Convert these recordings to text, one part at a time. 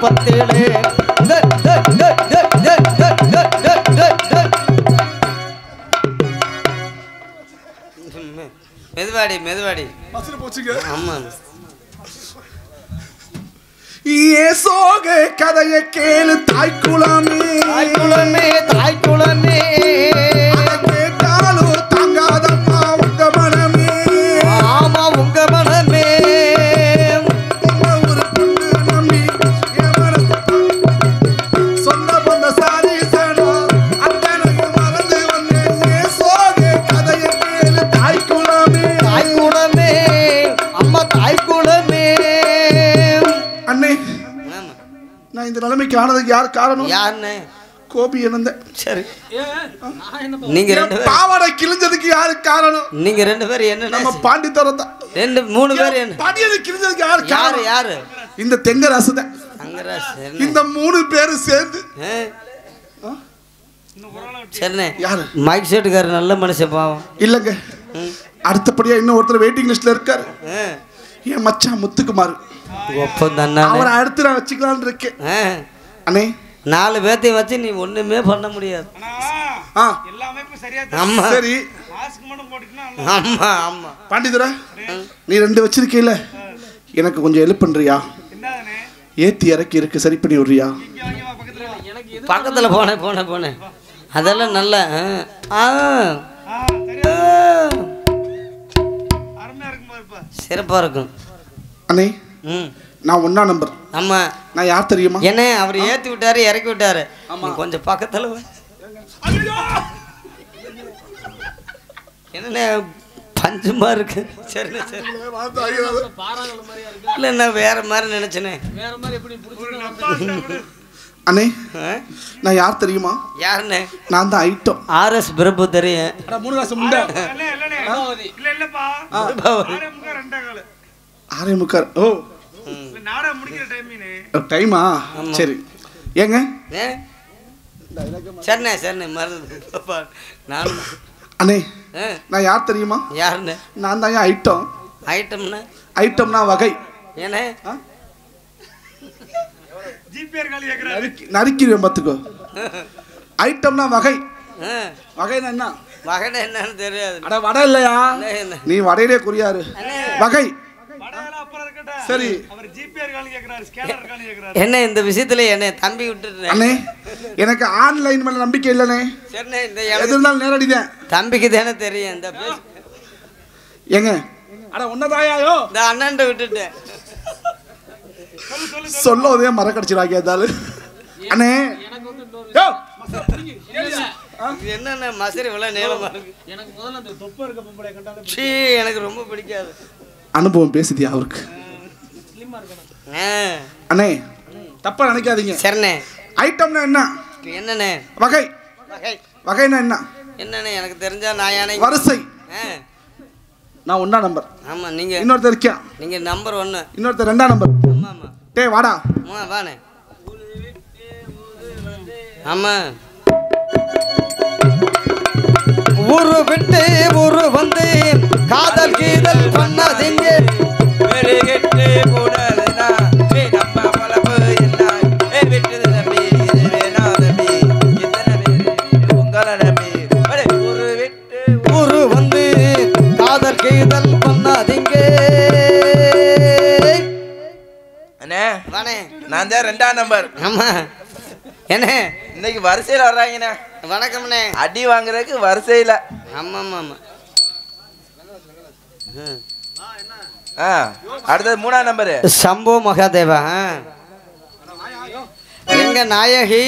பத்திலே மெதுவாடி மெதுவாடி ஆமா ஏசோக கதையை கேளு தாய்க்குளமே தாய்க்குளமே தாய்க்குளமே கேட்டாலும் தாங்காதம்மா உங்க மனமே ஆமா உங்க மனமே ஒரு பொண்ணு நம்பி என் மனசு சொந்த பொந்த சாரி சேனோ அத்தனையும் மறந்து வந்தேன் ஏசோக கதையை கேளு தாய்க்குளமே தாய்க்குளமே அம்மா தாய்க்குளமே அண்ணே நான் இந்த நிலைமைக்கு ஆனதுக்கு யார் காரணம் யாருன்னு கோபி என்னந்த சரி நீங்க ரெண்டு பேரும் பாவாடை கிழிஞ்சதுக்கு யாரு காரணம் நீங்க ரெண்டு பேரும் என்ன நம்ம பாண்டித்தரம் தான் ரெண்டு மூணு பேர் என்ன பாண்டியனை கிழிஞ்சதுக்கு யாரு யாரு காரணம் யாரு இந்த தெங்கராசு தான் அங்கராஜ் இந்த 3 பேரும் சேர்ந்து சரிண்ணே யாரு மைக் செட்டுக்காரர் நல்ல மனுஷன் பாவம் இல்லங்க அடுத்தபடியா இன்னும் ஒருத்தர் வெயிட்டிங் லிஸ்ட்ல இருக்காரு என் மச்சான் முத்துக்குமார் அவரை அடுத்து நான் வச்சுக்கலான்னு இருக்கேன் அண்ணே 4 பேர்த்தையும் வச்சு நீ ஒண்ணுமே பண்ண முடியாது ஆமா சரி ஆமா ஆமா பாண்டிதரா நீ 2 வச்சிருக்கீல எனக்கு கொஞ்சம் ஹெல்ப் பண்றியா ஏத்தி இறக்கி இருக்கு சரி பண்ணி விடுறியா பக்கத்துல போனேன் அதெல்லாம் நல்ல சிறப்பா இருக்கும் அண்ணே நான் 1ஆம் நம்பர் ஆமா நான் யார் தெரியுமா என்ன அவர் ஏத்தி விட்டாரு இறக்கி விட்டாரு கொஞ்சம் பக்கத்துல என்ன பஞ்சமா இருக்கு சரி சரி இல்ல நான் வேற மாதிரி நினைச்சேனே அண்ணே நான் யார் தெரியுமா யாருன்னு நான் தான் ஐட்டம் RS பிரபு தெரியும் 3 காசு முண்டை ஆரே முக்கார் ஓ டைமா சரி ஏங்க சரிண்ணே மருந்து நானும் அண்ணே நான் யார் தெரியுமா யாருன்னு நான் தான் ஐட்டம் ஐட்டம்னா வகை ஏன்னா நறுக்கிடுவேன் பார்த்துக்கோ ஐட்டம்னா வகை வகைன்னா என்ன வகைனா என்னன்னு தெரியாது அட வடை இல்லையா நீ வடையிலே குறியாரு வகை சரி என்ன இந்த விஷயத்துல என்ன தம்பி விட்டுட்டு அண்ணே எனக்கு ஆன்லைன் மேல நம்பிக்கை இல்லனே சரிண்ணே இந்த எது இருந்தாலும் நேரடிதான் தம்பிக்கு தானே தெரியும் இந்த ஏங்க அட உன்னதாயாயோ இந்த அண்ணன்ட்ட விட்டுட்டேன் சொல்லவே மறக்கடிச்சிராங்க இருந்தாலும் அண்ணே என்னென்ன மசரி இவ்வளவு நீளமா இருக்கு எனக்கு முதல்ல அந்த தொப்பை இருக்க பொம்பளை கண்டாலே எனக்கு ரொம்ப பிடிக்காது அனுபவம் பேசுதியா அவருக்கு அண்ணே தப்பா நினைக்காதீங்க சரிண்ணே ஐட்டம்னா என்ன என்னண்ணே வகை வகைன்னா என்ன என்னண்ணே எனக்கு தெரிஞ்சா நான் யானை வரிசை நான் 1ஆம் நம்பர் ஆமா நீங்க இன்னொருத்தர் இருக்கியா நீங்க நம்பர் 1 இன்னொருத்தர் 2ஆம் நம்பர் ஆமா ஆமா டேய் வாடா வாண்ணே ஆமா ஊரு விட்டு ஊரு வந்து காதல் கீதல் பண்ணாதீங்க வெறுகெட்டு போடாதனா நம்ம பலப்பு என்ன விட்டது நம்பி இது வேணா நம்பி எத்தனை பேர் உங்களை நம்பி ஊரு விட்டு ஊரு வந்து காதல் கீதல் பண்ணாதீங்க அண்ணே வாண்ணே நான் தான் 2ஆம் நம்பர் ஆமா என்ன இன்னைக்கு வரிசையில் வர்றாங்கண்ணே வணக்கம்ண்ணே அடி வாங்குறதுக்கு வரிசையில் ஆமா ஆமா ஆமா அடுத்தது 3ஆம் நம்பர் சம்போ மகாதேவா எங்க நாயகி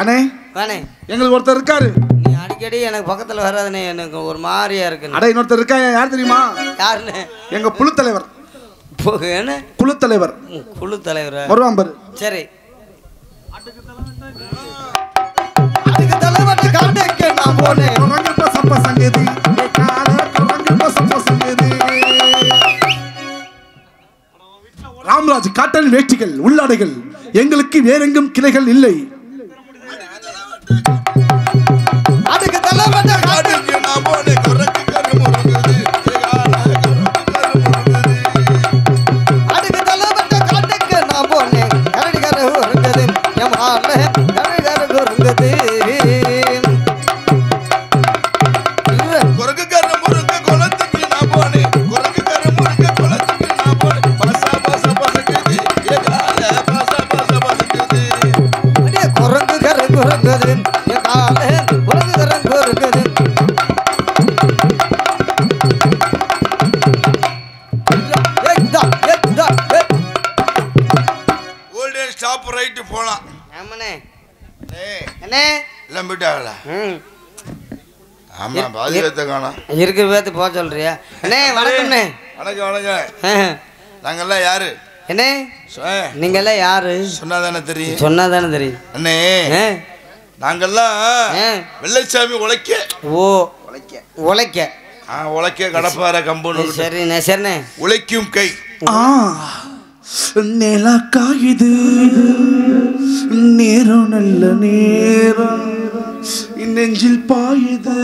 அண்ணே வாண்ணே எங்களுக்கு ஒருத்தர் இருக்காரு நீ அடிக்கடி எனக்கு பக்கத்துல வராதுண்ணே எனக்கு ஒரு மாதிரியா இருக்கு அட இன்னொருத்தர் இருக்காங்க யார் தெரியுமா யாருண்ணே எங்க குழு தலைவர் என்ன குழு தலைவர் வருவான் பாரு சரி அதுக்கு தலைவர்ட்ட காண்டேக்க நான் போனேன் குரங்குப்ப சப்ப சங்கேதி குரங்குப்ப சப்ப சங்கேதி ராம்ராஜ் காட்டன் வேட்டிகள் உள்ளாடைகள் எங்களுக்கு வேறெங்கும் கிளைகள் இல்லை அதுக்கு தலைவர்ட்ட காண்டேக்க நான் போனேன் குரங்கு கருமுருகுது போயிட்டாங்களா? ஆமா, பாதி பேத்த காணோம். இருக்கிற பேத்து போக சொல்றியா? அண்ணே வணக்கம்ண்ணே. வணக்கம் வணக்கம். நாங்கெல்லாம் யாரு? என்ன நீங்க எல்லாம் யாரு? சொன்னாதானே தெரியும். சொன்னாதானே தெரியும் அண்ணே. நாங்கெல்லாம் வெள்ளைச்சாமி உழைக்க. ஓ உழைக்க உழைக்க உழைக்க கடப்பார கம்பெனி. சரிண்ணே சரிண்ணே. உழைக்கும் கை. நிலா காயுது நேரம் நல்ல நேரம் நெஞ்சில் பாயுது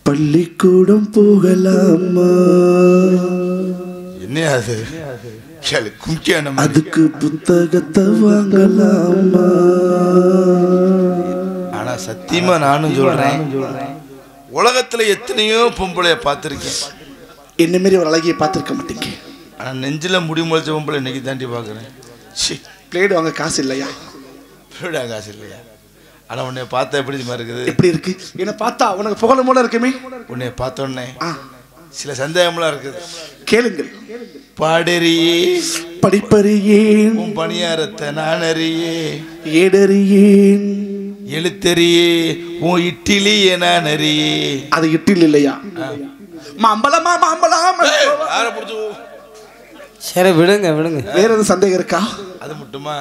பள்ளிக்கூடம் போகலாமா? என்ன அது? அதுக்கு புத்தகத்தை வாங்கலாமா? ஆனா சத்தியமா நானும் சொல்றேன், உலகத்துல எத்தனையோ பொம்பளைய பார்த்திருக்கேன். என்ன மாரி ஒரு அழகிய பார்த்திருக்க மாட்டீங்க. ஆனா நெஞ்சில முடி முளைச்ச பொம்பளை இன்னைக்கு தாண்டி பாக்குறேன். பிளேடு வாங்க காசு இல்லையா? பிளேடு காசு இல்லையா? ஆனா உன்னை பார்த்தா எப்படி இருக்குது? எப்படி இருக்கு? என்ன பார்த்தா உனக்கு புகழும் போல இருக்குமே. உன்னை பார்த்தோன்னே சில சந்தேகம்லாம் இருக்குது. கேளுங்கள். பாடறியே படிப்பறியேன், உன் பணியாரத்தை நான் அறியே, ஏடறியேன், எழுத்தறியே உன் இட்டிலியே நான் அறியே. அது இட்டில் இல்லையா? மாம்பழமா மாம்பழம். சரி விடுங்க விடுங்க. வேற எதுவும் சந்தேகம் இருக்கா? அது மட்டுமா?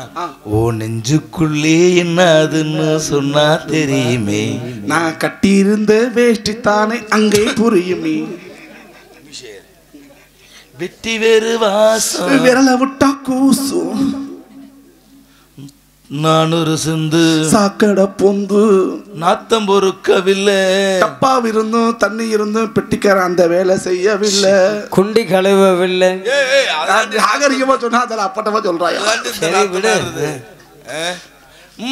ஓ நெஞ்சுக்குள்ளே என்ன அதுன்னு சொன்னா தெரியுமே. நான் கட்டியிருந்த வேஷ்டி தானே அங்கே புரியுமே. வெட்டி வேறு வாசம் விரல விட்டா கூசும். நான் ஒரு சிந்து சாக்கடை பொந்து நாத்தம் பொறுக்கவில்லை. டப்பா இருந்தும் தண்ணி இருந்தும் பெட்டிக்கார அந்த வேலை செய்யவில்லை. குண்டி கழுவவில்லை. நாகரிகமா சொன்னா அதில் அப்பட்டமா சொல்றாயா?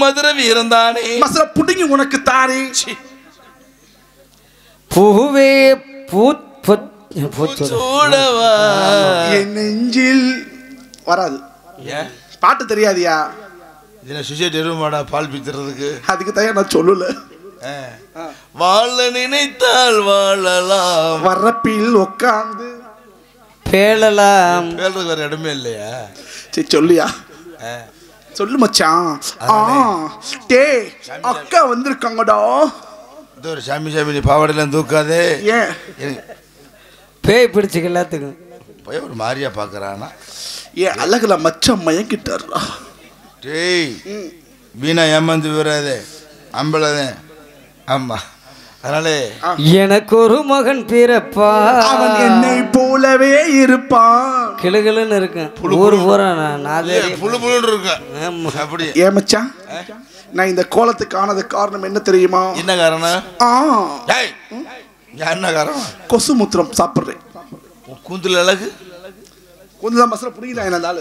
மதுரை வீரன் தானே மசுர புடிங்கி உனக்கு தானே. பூவே என் நெஞ்சில் வராது. பாட்டு தெரியாதியா? பால் பித்துறதுக்கு அதுக்கு தான் நான் சொல்லல. வாழ நினைத்தால் வாழலாம், வரப்பில் உட்கார்ந்து பேளலாம். பேளுக்கு வேற இடமே இல்லையா? சரி சொல்லியா? சொல்லு மச்சான். டே அக்கா வந்திருக்காங்கடா. இது ஒரு சாமி சாமி பாவாடையெல்லாம் தூக்காதே. ஏன் பேய் பிடிச்சிக்க எல்லாத்துக்கும் போய் ஒரு மாதிரியா பாக்குறானா? ஏன் அழகுல மச்சான் மயங்கிட்டாரா? டேய் வீணா ஏமாந்து விடாதே, அம்பளதே. ஆமா, அதனால எனக்கு ஒரு மகன் பிறப்பா, அவன் என்னை போலவே இருப்பான். கிளுகிளுன்னு இருக்கேன். ஊர் பூரா புழு புழுன்னு இருக்கேன். அப்படி ஏன் மச்சான் நான் இந்த கோலத்துக்கு ஆனது காரணம் என்ன தெரியுமா? என்ன காரணம்? என்ன காரணம்? கொசு மூத்திரம் சாப்பிடுறேன். கூந்தல் அழகு கூந்தல் மசர புடிங்கடா என்னால.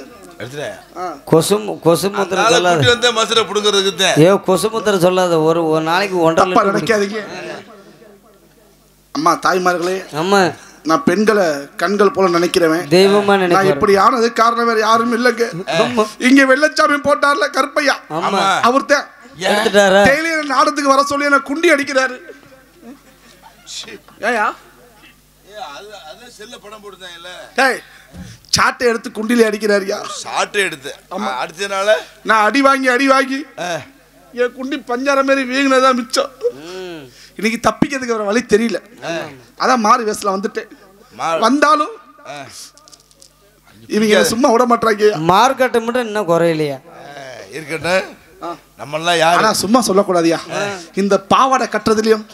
கொசு மூத்திரம் சொல்லாத. மசர புடுங்கிறதுக்கு ஏ கொசு மூத்திரம் சொல்லாத. ஒரு நாளைக்கு 1.5 லிட்டர் நினைக்காதீங்க. அம்மா தாய்மார்களே, அம்மா நான் பெண்களை கண்கள் போல நினைக்கிறவன். தெய்வமா நினைக்கிறேன். நான் இப்படி ஆனது காரணம் வேற யாரும் இல்லைங்க. இங்க வெள்ளச்சாமி போட்டார்ல கருப்பையா, அவர்தான் டெய்லியும் நாடத்துக்கு வர சொல்லி என்ன குண்டி அடிக்கிறாரு. ஏயா செல்ல படம் போடுதாங்கல்ல, சாட்டை எடுத்து குண்டில அடிக்கிறாரியா? சாட்டை எடுத்து அடிச்சனால நான் அடி வாங்கி என் குண்டி பஞ்சார மாரி வீங்கினதான் மிச்சம். இன்னைக்கு தப்பிக்கிறதுக்கு வர வழி தெரியல. அதான் மாறு வேசல வந்துட்டேன். வந்தாலும் இவங்க சும்மா விட மாட்டாங்க. மார்க்கெட்டு மட்டும் இன்னும் குறையிலையா? இருக்கட்டும், நம்ம எல்லாம் யாரு? ஆனா சும்மா சொல்லக்கூடாதியா. இந்த பாவாடை கட்டுறதுலயும்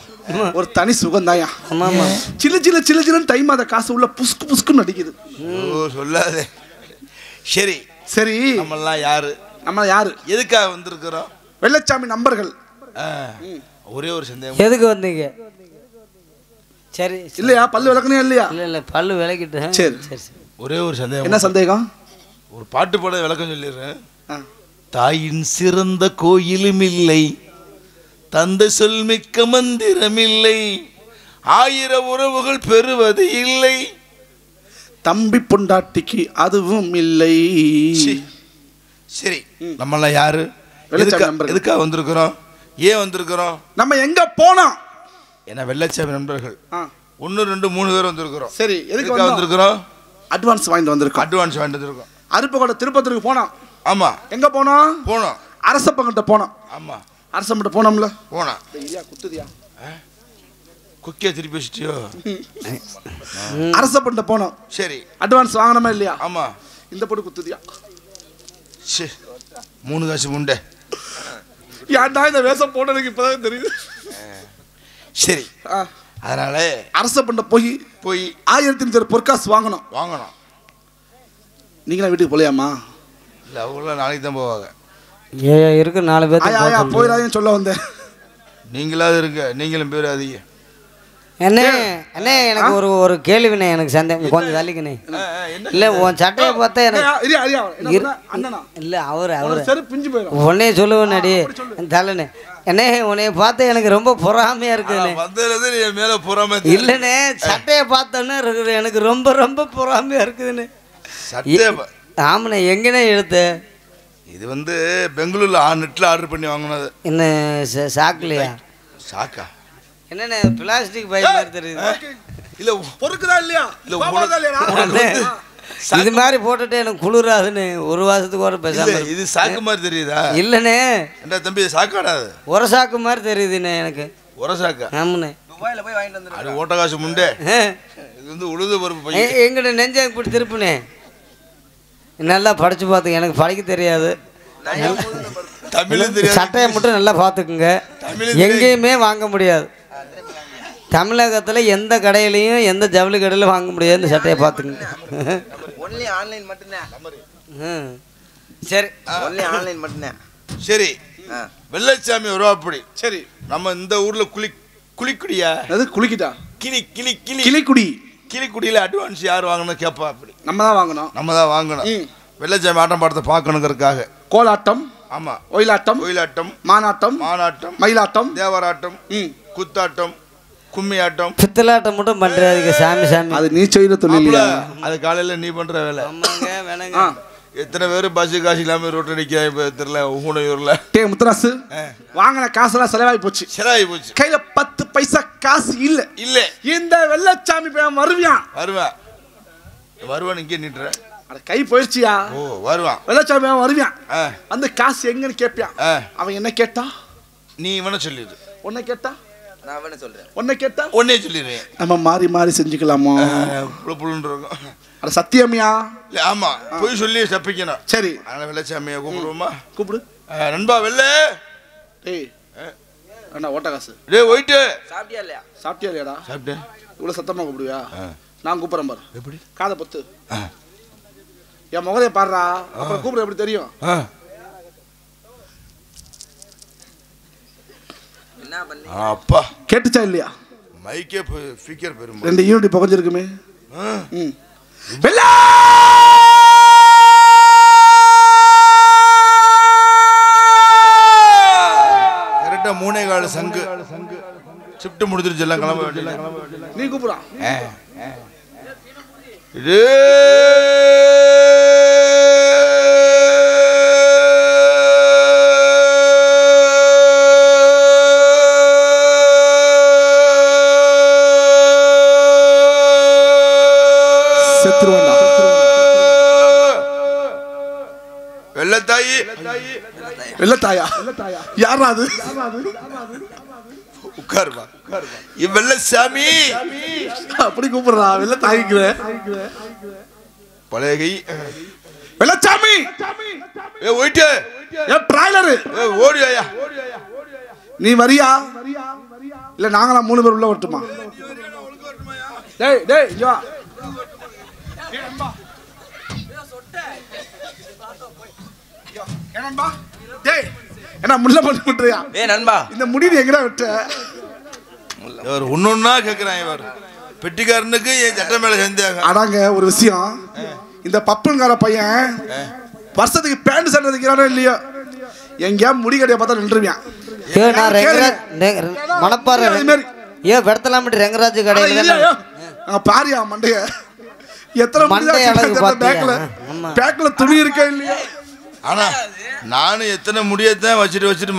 ஒரு தனி சுகம் தாயா. சில்லு சில்லு சில்லு சில்லுன்னு டைம் அத காசு உள்ள புஸ்கு புஸ்குன்னு அடிக்குது. சொல்லாதே. சரி சரி, நம்ம எல்லாம் யாரு? நம்ம யாரு? எதுக்காக வந்திருக்கிறோம்? வெள்ளச்சாமி நம்பர்கள். ஒரே ஒரு சந்தேகம். எதுக்கு வந்தீங்க? சரி இல்லையா, பல்லு விளக்கணும் இல்லையா? இல்ல பல்லு விளக்கிட்டு. சரி சரி. ஒரே ஒரு சந்தேகம். என்ன சந்தேகம்? ஒரு பாட்டு பாட விளக்கம் சொல்லிடுறேன். தாயின் சிறந்த கோயிலும் இல்லை, தந்தை சொல் மிக்க மந்திரம் இல்லை, 1000 உறவுகள் பெறுவது இல்லை, தம்பி பொண்டாட்டிக்கு அதுவும் இல்லை. சரி, நம்மளாம் யாரு? எதுக்காக வந்திருக்கிறோம்? ஏன் வந்திருக்கிறோம்? நம்ம எங்க போனோம்? என்ன வெள்ளச்சாமி நண்பர்கள் 1 2 3 பேர் வந்திருக்கிறோம். சரி, எதுக்கு வந்திருக்கிறோம்? அட்வான்ஸ் வாங்கிட்டு வந்திருக்கோம். அட்வான்ஸ் வாங்கிட்டு வந்திருக்கோம். அருப்புக்கோட்டை திருப்பத்தூருக்கு போனோம். ஆமா, எங்க போனோம்? அரசப்பங்கிட்ட போனோம். ஆமா அரசப்பங்கிட்ட போனோம்ல. போனா ஐயா குத்துதியா குக்கியா திருப்பி வச்சிட்டியோ? அரசப்பங்கிட்ட போனோம். சரி அட்வான்ஸ் வாங்கணுமா இல்லையா? ஆமா. இந்த போட்டு குத்துதியா? சே 3 காசு முண்டை. ஏன்டா இந்த வேஷம் போட எனக்கு இப்பதான் தெரியுது. சரி அதனால அரசப்பண்ட போய் 1500 பொற்காசு வாங்கணும். நீங்களா வீட்டுக்கு போலையாமா? இல்லை அவங்களாம் நாளைக்கு தான் போவாங்க. இருக்கு 4 பேர் போயிடாதேன்னு சொல்ல வந்தேன். நீங்களாவது இருங்க, நீங்களும் போயிடாதீங்க. அண்ணே அண்ணே எனக்கு ஒரு கேள்விண்ணே, எனக்கு சந்தேகம், கொஞ்சம் தள்ளிக்கண்ணே. இல்லை உன் சட்டையை பார்த்தா எனக்கு இல்லை அவர் பிஞ்சு போயிடும். உடனே சொல்லுவேன்னாடி தள்ளனே. அண்ணே உன்னைய பார்த்தா எனக்கு ரொம்ப பொறாமையா இருக்குதுண்ணே. மேலே பொறாம இல்லைண்ணே சட்டையை பார்த்தோன்னே எனக்கு ரொம்ப ரொம்ப பொறாமையா இருக்குதுண்ணே. ஆமாண்ணே. எங்கண்ணே எடுத்து? இது வந்து பெங்களூர்ல நெட்டில் ஆர்டர் பண்ணி வாங்கினது. என்ன சாக்குலையா? சாக்கா என்னண்ணே பிளாஸ்டிக் பை மாதிரி தெரியுது. இல்லை பொறுக்குதா இல்லையா? இது மாதிரி போட்டுட்டு எனக்கு குளிராதுன்னு ஒரு வாசத்துக்கு ஒரு பேசாம. இது சாக்கு மாதிரி தெரியுதா? இல்லைண்ணே என்ன தம்பி சாக்காடாது? ஒரு சாக்கு மாதிரி தெரியுதுண்ணே எனக்கு. ஒரு சாக்கா? ஆமாண்ணே. துபாயில போய் வாங்கிட்டு வந்து அது ஓட்ட காசு முண்டே. இது வந்து உழுது பருப்பு. எங்கிட்ட நெஞ்ச இப்படி திருப்புனே. நல்லா படிச்சு பார்த்துங்க, எனக்கு படிக்க தெரியாது. தமிழும் தெரியாது. சட்டையை மட்டும் நல்லா பார்த்துக்குங்க, எங்கேயுமே வாங்க முடியாது. தமிழகத்தில் எந்த கடையிலையும் எந்த ஜவுளி கடையிலும் வாங்க முடியாது. இந்த சட்டையை பார்த்துக்குங்க. ஒன்லி ஆன்லைன் மட்டும்தான். சரி ஒன்லி ஆன்லைன் மட்டும்தான். சரி வெள்ளச்சாமி வருவா அப்படி. சரி நம்ம இந்த ஊர்ல குளிக்குடியா? அது குளிக்கிட்டா? கிளிக்குடியில அட்வான்ஸ் யார் வாங்கணும் கேட்பா. அப்படி நம்ம தான் வாங்கணும். வெள்ளச்சாமி ஆட்டம் பாடத்தை பார்க்கணுங்கிறதுக்காக கோலாட்டம், ஆமா, ஒயிலாட்டம், மானாட்டம், மயிலாட்டம், தேவராட்டம், குத்தாட்டம், கும்மியாட்டம், பித்தலாட்டம் மட்டும் பண்றாதுங்க. சாமி அது நீ செய்யற தொழில். அது காலையில நீ பண்ற வேலை. எத்தனை பேர் பஸ் காசு இல்லாம ரோட்டை நிக்க தெரியல. ஊனையூர்ல முத்தராசு வாங்கின காசெல்லாம் செலவாகி போச்சு. கையில 10 பைசா காசு இல்ல. இந்த வெள்ளச்சாமி வருவான் இங்கே நின்ற கை போயிடுச்சியா? வருவான் வெள்ளச்சாமி வருவான். அந்த காசு எங்கன்னு கேட்பியான். அவன் என்ன கேட்டா நீ இவனை சொல்லிடு. உன்னை கேட்டா நான் அவனை சொல்றேன். உன்னை கேட்டா உன்னே சொல்லிடுறேன். நம்ம மாறி மாறி செஞ்சுக்கலாமோ? சத்தியமியா? இல்ல ஆமா, போய் சொல்லி தப்பிக்கணும். சரி அதனால வெள்ளச்சாமியை கூப்பிடுவோமா? கூப்பிடு. நண்பா வெள்ள. டேய் அண்ணா ஓட்ட காசு. டேய் ஒயிட்டு சாப்பிட்டியா இல்லையா? சாப்பிட்டியா இல்லையாடா? சாப்பிட்டேன். இவ்வளவு சத்தமா கூப்பிடுவியா? நான் கூப்பிடுறேன் பாரு. எப்படி? காதை பொத்து. என் முகத்தைய பாடுறா, அப்புறம் கூப்பிட எப்படி தெரியும்? என்ன பண்ணி அப்பா கேட்டுச்சா இல்லையா? மைக்கே ஸ்பீக்கர் பெரும் 2 யூனிட் புகஞ்சிருக்குமே. வெள்ள கரெக்டா 3:15 சங்கு ஷிஃப்ட் முடிஞ்சிருச்சு. எல்லாம் கிளம்ப வேண்டியது. நீ கூப்பிடா. இது வெள்ளத்தாயா யாரா அது? உட்காருமா. வெள்ளச்சாமி அப்படி கூப்பிடுறா. வெள்ளத்தாய்க்குற பழைய கை. வெள்ளச்சாமி ஓயிட்டு டிராய்லரு ஓடியா? நீ வரியா இல்ல நாங்களா 3 பேர் உள்ள வரட்டுமா? டேய் டேய் இங்க வா. என்னன்பா? டேய் என்ன முள்ள பண்ணி விட்டுறியா? நண்பா இந்த முடி எங்கடா விட்ட? இவர் ஒன்னொன்னா கேக்குறான். இவர் பெட்டிக்காரனுக்கு என் சட்டை மேல சந்தேகம். அடாங்க ஒரு விஷயம். இந்த பப்புன்கார பையன் வருஷத்துக்கு பேண்ட் சட்டை தைக்கிறானோ இல்லையோ, எங்கேயா முடி கடையை பார்த்தா நின்றுவியான். மணப்பாறை வெடத்தலாம் ரெங்கராஜ் கடையில் பாரியா மண்டைய எத்தனை பேக்ல துணி இருக்கா இல்லையா? ஆனா நானும் எத்தனை முடியத்தான் வச்சுட்டு